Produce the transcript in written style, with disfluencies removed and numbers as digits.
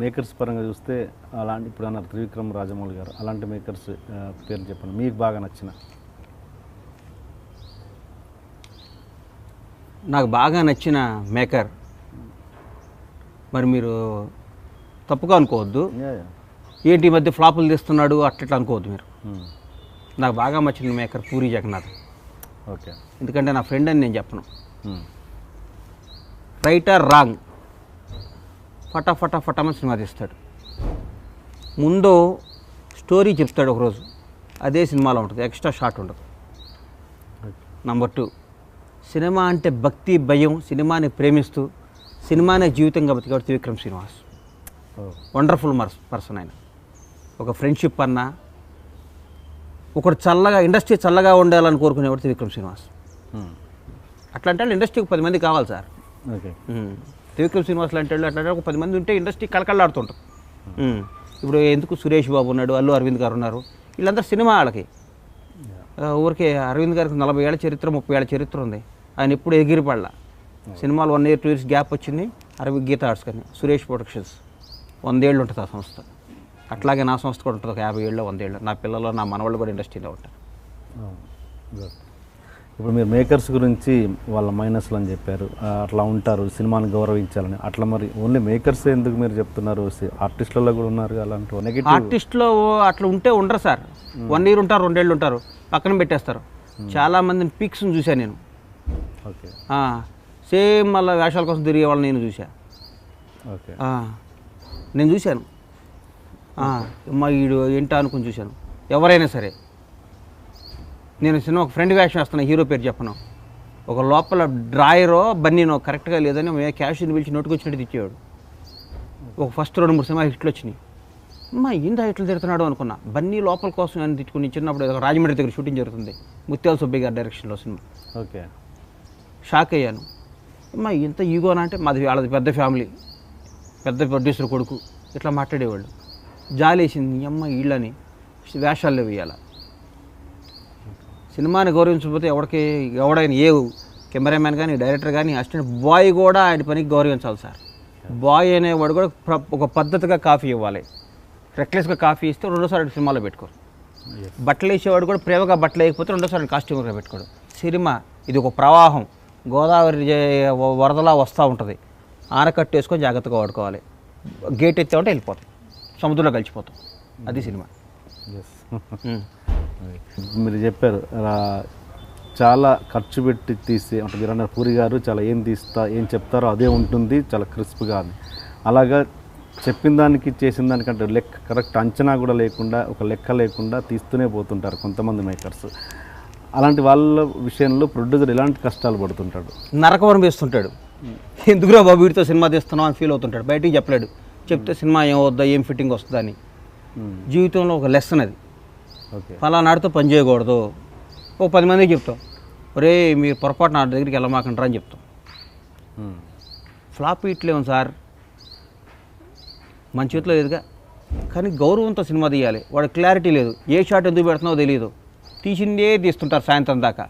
Makers పరంగా చూస్తే అలాంటి ఇప్పుడు అన్నారు త్రివిక్రమ్ రాజమౌళి గారు, అలాంటి మేకర్స్ పేరు చెప్పండి మీకు బాగా నచ్చిన. నాకు బాగా నచ్చిన మేకర్ మరి మీరు తప్పుగా అనుకోవద్దు, ఏంటి ఈ మధ్య ఫ్లాపులు తీస్తున్నాడు అట్లా అనుకోవద్దు మీరు. నాకు బాగా నచ్చిన మేకర్ పూరి జగన్నాథ్. ఓకే. ఎందుకంటే నా ఫ్రెండ్ అని నేను చెప్పను. రైట్ ఆర్ రాంగ్ ఫటామని సినిమా తీస్తాడు. ముందు స్టోరీ చెప్తాడు ఒకరోజు, అదే సినిమాలో ఉంటుంది, ఎక్స్ట్రా షాట్ ఉండదు. నంబర్ 2, సినిమా అంటే భక్తి భయం, సినిమాని ప్రేమిస్తూ సినిమానే జీవితంగా బతికాడు త్రివిక్రమ్ శ్రీనివాస్. వండర్ఫుల్ పర్సన్ ఆయన. ఒక ఫ్రెండ్షిప్ అన్నా, ఒకడు చల్లగా ఇండస్ట్రీ చల్లగా ఉండాలని కోరుకునేవాడు త్రివిక్రమ్ శ్రీనివాస్. అట్లాంటి వాళ్ళు ఇండస్ట్రీకి 10 మంది కావాలి సార్. ఓకే. త్రివిక్రమ్ శ్రీనివాస్ లాంటి వాళ్ళు అట్లా ఒక 10 మంది ఉంటే ఇండస్ట్రీ కలకల్లాడుతుంటారు. ఇప్పుడు ఎందుకు సురేష్ బాబు ఉన్నాడు, అల్లు అరవింద్ గారు ఉన్నారు, వీళ్ళందరూ సినిమా వాళ్ళకి. ఊరికే అరవింద్ గారికి 40 ఏళ్ళ చరిత్ర 30 ఏళ్ళ చరిత్ర ఉంది. ఆయన ఎప్పుడు ఎగిరిపడలా. సినిమాలు 1 year 2 years గ్యాప్ వచ్చింది. గీత ఆర్ట్స్ కానీ సురేష్ ప్రొడక్షన్స్ 100 ఏళ్ళు ఉంటుంది ఆ సంస్థ. అట్లాగే నా సంస్థ కూడా ఉంటుంది, ఒక 50 ఏళ్ళు 100 ఏళ్ళు. నా పిల్లలు నా మనవాళ్ళు కూడా ఇండస్ట్రీలో ఉంటారు. ఇప్పుడు మీరు మేకర్స్ గురించి వాళ్ళ మైనస్లు అని చెప్పారు, అట్లా ఉంటారు సినిమాని గౌరవించాలని. అట్లా మరి ఓన్లీ మేకర్స్ ఎందుకు మీరు చెప్తున్నారు, ఆర్టిస్టులలో కూడా ఉన్నారు అలాంటి నెగిటివ్? ఆర్టిస్టులో అట్లా ఉంటే ఉండరు సార్. 1 year ఉంటారు, 2 ఏళ్ళు ఉంటారు, పక్కన పెట్టేస్తారు. చాలామందిని పీక్స్ని చూశాను నేను. ఓకే. సేమ్ మళ్ళీ వేషాల కోసం తిరిగే వాళ్ళని నేను చూసా. ఓకే. నేను చూశాను. మా వీడు ఏంటా అనుకుని చూశాను. ఎవరైనా సరే, నేను సినిమా ఒక ఫ్రెండ్ వేషం వేస్తున్నా, హీరో పేరు చెప్పను, ఒక లోపల డ్రాయరో బన్నీనో కరెక్ట్గా లేదని మేము క్యాష్ని పిలిచి నోటుకొచ్చినట్టు తెచ్చేవాడు. ఒక ఫస్ట్ 2-3 సినిమా హిట్లు వచ్చినాయి. అమ్మా ఏందా ఇట్లా తిడుతున్నాడు అనుకున్నా. బన్నీ లోపల కోసం అని తిట్టుకుని చిన్నప్పుడు రాజమండ్రి దగ్గర షూటింగ్ జరుగుతుంది, ముత్యాల సుబ్బయ్య గారి డైరెక్షన్లో సినిమా. ఓకే. షాక్ అయ్యాను. అమ్మా ఇంత ఈగోనా అంటే మాది వాళ్ళది పెద్ద ఫ్యామిలీ, పెద్ద ప్రొడ్యూసర్ కొడుకు, ఇట్లా మాట్లాడేవాళ్ళు. జాలేసింది అమ్మ వీళ్ళని వేషాల్లో వేయాల. సినిమాని గౌరవించకపోతే ఎవడైనా ఏ కెమెరామ్యాన్ కానీ డైరెక్టర్ కానీ అసిస్టెంట్ బాయ్ కూడా ఆయన పనికి గౌరవించాలి సార్. బాయ్ అనేవాడు కూడా ఒక పద్ధతిగా కాఫీ ఇవ్వాలి. రెక్లెస్గా కాఫీ ఇస్తే రెండోసారి సినిమాలో పెట్టుకోరు. బట్టలు వేసేవాడు కూడా ప్రేమగా బట్టలు వేయకపోతే రెండోసారి కాస్ట్యూమ్గా పెట్టుకోడు. సినిమా ఇది ఒక ప్రవాహం, గోదావరి వరదలా వస్తూ ఉంటుంది. ఆనకట్టు వేసుకొని జాగ్రత్తగా వాడుకోవాలి. గేట్ ఎత్తామంటే వెళ్ళిపోతాం, సముద్రంలో కలిసిపోతాం. అది సినిమా. మీరు చెప్పారు చాలా ఖర్చు పెట్టి తీసి అంటే మీరు అన్నారు పూరి గారు చాలా ఏం చెప్తారో అదే ఉంటుంది, చాలా క్రిస్ప్గా అని. అలాగా చెప్పిన దానికి చేసిన దానికంటే కరెక్ట్ అంచనా కూడా లేకుండా, ఒక లెక్క లేకుండా తీస్తూనే పోతుంటారు కొంతమంది మేకర్స్. అలాంటి వాళ్ళ విషయంలో ప్రొడ్యూసర్ ఎలాంటి కష్టాలు పడుతుంటాడు, నరకవరం వేస్తుంటాడు. ఎందుకురా బాబు వీటితో సినిమా తీస్తున్నావు అని ఫీల్ అవుతుంటాడు. బయటికి చెప్పలేడు. చెప్తే సినిమా ఏం వద్దా, ఏం ఫిట్టింగ్ వస్తుందా అని. జీవితంలో ఒక లెసన్ అది. ఓకే. ఫలానాడితో పని చేయకూడదు. ఒక 10 మందికి చెప్తాం, ఒరే మీరు పొరపాటు నా దగ్గరికి వెళ్ళమాకంటారా అని చెప్తాం. ఫ్లాప్ ఇట్లేము సార్, మన చేతిలో లేదుగా. కానీ గౌరవంతో సినిమా తీయాలి. వాడు క్లారిటీ లేదు, ఏ షాట్ ఎందుకు పెడుతున్నావో తెలియదు, తీసిందే తీస్తుంటారు సాయంత్రం దాకా.